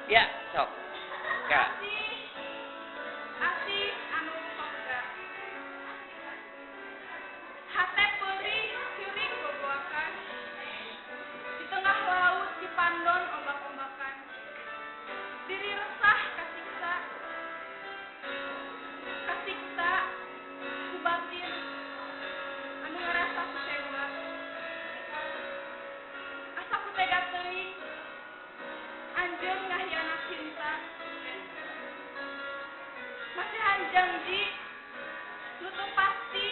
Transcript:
Ya, sok. Ya. Asih anu pokda. Hate peurih hiring boboakan. Di tengah laut Cipandon ombak-ombakan. Diri resah kasiksa. Kasiksa ku batin anu ngarasa kecewa. Asa ku tega teuing anjeun ngahianat cinta. Masihan janji nu teu pasti